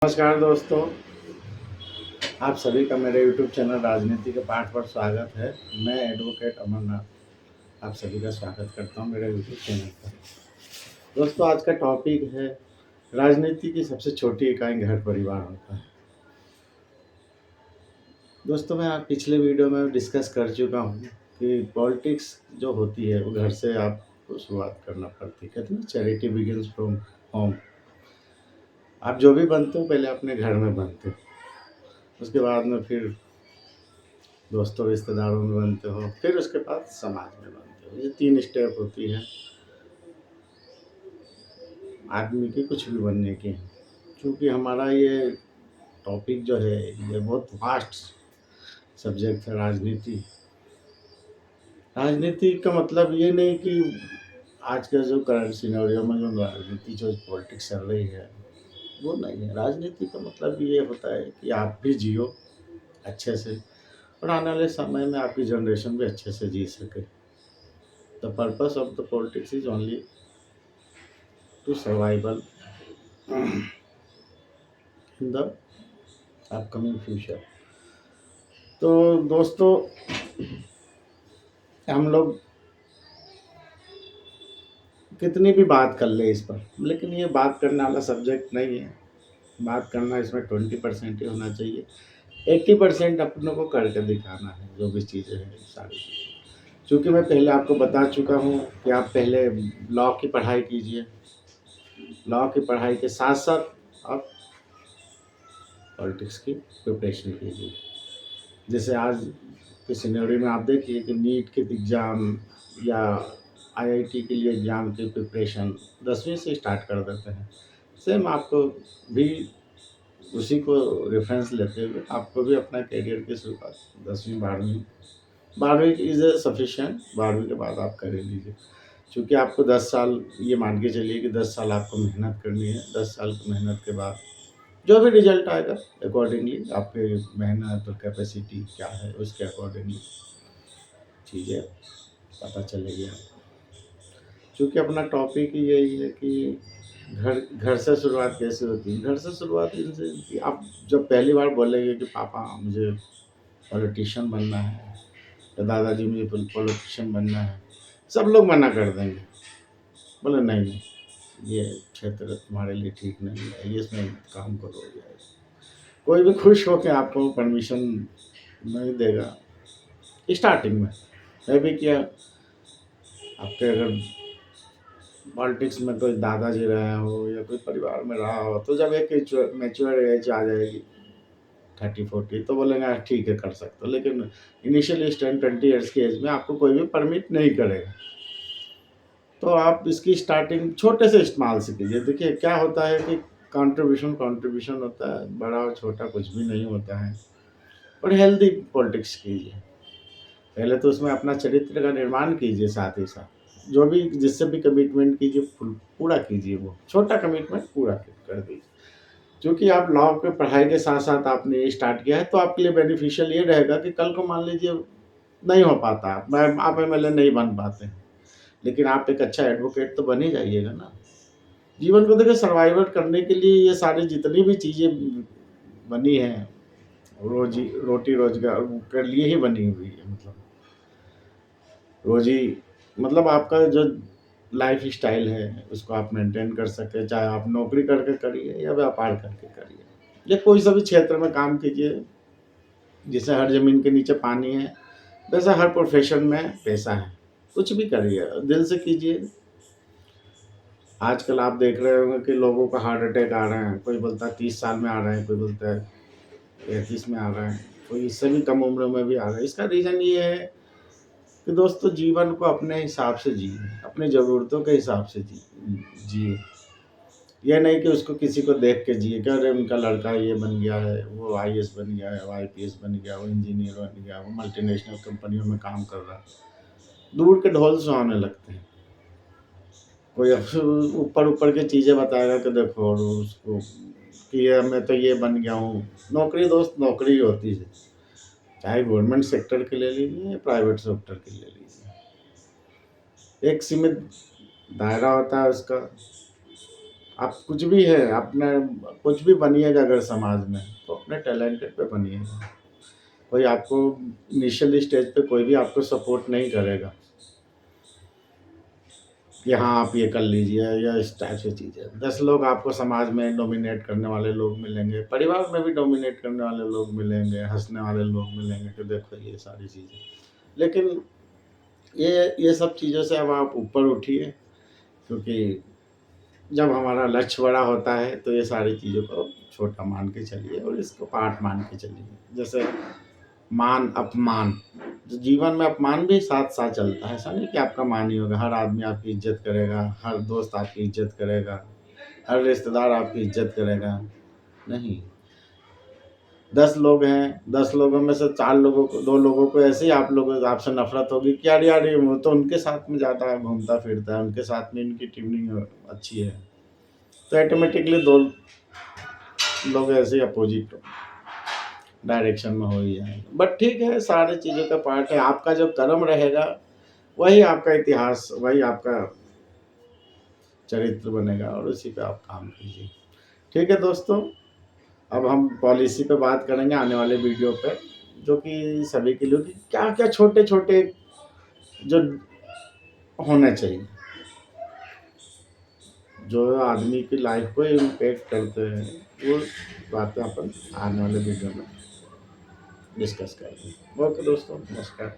नमस्कार दोस्तों, आप सभी का मेरे YouTube चैनल राजनीति के पाठ पर स्वागत है। मैं एडवोकेट अमरनाथ आप सभी का स्वागत करता हूं मेरे YouTube चैनल पर। दोस्तों, आज का टॉपिक है राजनीति की सबसे छोटी इकाई घर परिवार होता है। दोस्तों, मैं आप पिछले वीडियो में डिस्कस कर चुका हूं कि पॉलिटिक्स जो होती है वो घर से आपको शुरुआत करना पड़ती है। कहते हैं चैरिटी बिगिंस फ्रॉम होम। आप जो भी बनते हो पहले अपने घर में बनते हो, उसके बाद में फिर दोस्तों रिश्तेदारों में बनते हो, फिर उसके बाद समाज में बनते हो। ये 3 स्टेप होती है आदमी की कुछ भी बनने की। क्योंकि हमारा ये टॉपिक जो है ये बहुत वास्ट सब्जेक्ट है राजनीति। राजनीति का मतलब ये नहीं कि आज का जो करंट सिनेरियो में जो राजनीति जो पॉलिटिक्स चल रही है वो नहीं है। राजनीति का मतलब ये होता है कि आप भी जियो अच्छे से और आने वाले समय में आपकी जनरेशन भी अच्छे से जी सके। The purpose of the politics is only to survival in the upcoming future. तो दोस्तों, हम लोग कितनी भी बात कर ले इस पर, लेकिन ये बात करने वाला सब्जेक्ट नहीं है। बात करना इसमें 20% ही होना चाहिए। 80% अपनों को करके दिखाना है जो भी चीज़ें हैं सारी चीज़ें। चूँकि मैं पहले आपको बता चुका हूँ कि आप पहले लॉ की पढ़ाई कीजिए। लॉ की पढ़ाई के साथ साथ आप पॉलिटिक्स की प्रिपरेशन कीजिए। जैसे आज के सिनेरियो में आप देखिए कि नीट के एग्ज़ाम या आईआईटी के लिए एग्ज़ाम की प्रिपरेशन 10वीं से स्टार्ट कर देते हैं। सेम आपको भी उसी को रेफरेंस लेते हुए आपको भी अपना करियर की शुरुआत 10वीं 12वीं इज़ सफिशिएंट। 12वीं के बाद आप कर ही लीजिए। चूँकि आपको 10 साल ये मान के चलिए कि 10 साल आपको मेहनत करनी है। 10 साल की मेहनत के बाद जो भी रिजल्ट आएगा अकॉर्डिंगली आपके मेहनत और कैपेसिटी क्या है उसके अकॉर्डिंगली चीज़ें पता चलेगी आपको। क्योंकि अपना टॉपिक ही यही है कि घर घर से शुरुआत कैसे होती है। घर से शुरुआत इनसे कि आप जब पहली बार बोलेंगे कि पापा मुझे पॉलिटिशियन बनना है या दादाजी मुझे पॉलिटिशियन बनना है, सब लोग मना कर देंगे। बोले नहीं नहीं, ये क्षेत्र तुम्हारे लिए ठीक नहीं है, ये इसमें काम करोगे। कोई भी खुश होकर आपको परमिशन नहीं देगा स्टार्टिंग में। मैं भी किया, आपके अगर पॉलिटिक्स में कोई दादाजी रहे हो या कोई परिवार में रहा हो तो जब एक मैच्योर एज आ जाएगी 30-40 तो बोलेंगे "हाँ, ठीक है कर सकते हो", लेकिन इनिशियली 10-20 ईयर्स की एज में आपको कोई भी परमिट नहीं करेगा। तो आप इसकी स्टार्टिंग छोटे से इस्तेमाल से कीजिए। देखिए क्या होता है कि कंट्रीब्यूशन होता है, बड़ा और छोटा कुछ भी नहीं होता है। और हेल्दी पॉलिटिक्स कीजिए। पहले तो उसमें अपना चरित्र का निर्माण कीजिए, साथ ही साथ जो भी जिससे भी कमिटमेंट कीजिए पूरा कीजिए। वो छोटा कमिटमेंट पूरा कर दीजिए। क्योंकि आप लॉ के पढ़ाई के साथ साथ आपने ये स्टार्ट किया है तो आपके लिए बेनिफिशियल ये रहेगा कि कल को मान लीजिए नहीं हो पाता, आप एमएलए नहीं बन पाते हैं, लेकिन आप एक अच्छा एडवोकेट तो बन ही जाइएगा ना। जीवन को देखिए सर्वाइवल करने के लिए ये सारी जितनी भी चीज़ें बनी हैं, रोजी रोटी रोजगार के लिए ही बनी हुई है। मतलब रोजी मतलब आपका जो लाइफ स्टाइल है उसको आप मेंटेन कर सके, चाहे आप नौकरी करके करिए या व्यापार करके करिए या कोई सा भी क्षेत्र में काम कीजिए। जैसे हर ज़मीन के नीचे पानी है, वैसा हर प्रोफेशन में पैसा है। कुछ भी करिए, दिल से कीजिए। आजकल आप देख रहे होंगे कि लोगों को हार्ट अटैक आ रहे हैं। कोई बोलता है 30 साल में आ रहे हैं, कोई बोलता है 35 में आ रहे हैं, कोई इससे भी कम उम्र में भी आ रहा है। इसका रीज़न ये है कि दोस्तों जीवन को अपने हिसाब से जिए, अपनी ज़रूरतों के हिसाब से जिए। ये नहीं कि उसको किसी को देख के जिए कि अरे उनका लड़का ये बन गया है, वो आईएएस बन गया है, वो आईपीएस बन गया, वो इंजीनियर बन गया, वो मल्टीनेशनल कंपनियों में काम कर रहा है। दूर के ढोल सुहाने लगते हैं। कोई ऊपर ऊपर की चीज़ें बताएगा कि देखो और उसको कि ये मैं तो ये बन गया हूँ। नौकरी दोस्त नौकरी ही होती है, चाहे गवर्नमेंट सेक्टर के ले लीजिए या प्राइवेट सेक्टर के ले लीजिए। एक सीमित दायरा होता है उसका। आप कुछ भी है, अपने कुछ भी बनिएगा अगर समाज में, तो अपने टैलेंटेड पे बनिएगा। कोई आपको इनिशियल स्टेज पे कोई भी आपको सपोर्ट नहीं करेगा कि हाँ, आप ये कर लीजिए या इस टाइप से चीज़ें। 10 लोग आपको समाज में डोमिनेट करने वाले लोग मिलेंगे, परिवार में भी डोमिनेट करने वाले लोग मिलेंगे, हँसने वाले लोग मिलेंगे कि देखो ये सारी चीज़ें। लेकिन ये सब चीज़ों से अब आप ऊपर उठिए, क्योंकि जब हमारा लक्ष्य बड़ा होता है तो ये सारी चीज़ों को छोटा मान के चलिए और इसको पार्ट मान के चलिए। जैसे मान अपमान, तो जीवन में अपमान भी साथ साथ चलता है। ऐसा नहीं कि आपका मान ही होगा, हर आदमी आपकी इज्जत करेगा, हर दोस्त आपकी इज्जत करेगा, हर रिश्तेदार आपकी इज्जत करेगा, नहीं। 10 लोग हैं, 10 लोगों में से 4 लोगों को, 2 लोगों को ऐसे ही आप लोगों आपसे नफ़रत होगी कि यार यार ये वो तो उनके साथ में ज़्यादा घूमता फिरता है, उनके साथ में इनकी ट्यूनिंग अच्छी है। तो ऑटोमेटिकली 2 लोग ऐसे ही अपोजिट डायरेक्शन में हो ही जाएंगे। बट ठीक है, सारी चीज़ों का पार्ट है। आपका जो कर्म रहेगा वही आपका इतिहास, वही आपका चरित्र बनेगा और उसी पे आप काम कीजिए। ठीक है दोस्तों, अब हम पॉलिसी पे बात करेंगे आने वाले वीडियो पे, जो कि सभी के लिए कि क्या-क्या छोटे-छोटे जो होने चाहिए, जो आदमी की लाइफ को इम्पैक्ट करते हैं, वो बातें अपन आने वाले वीडियो में डिस्कस करेंगे। ओके दोस्तों, नमस्कार।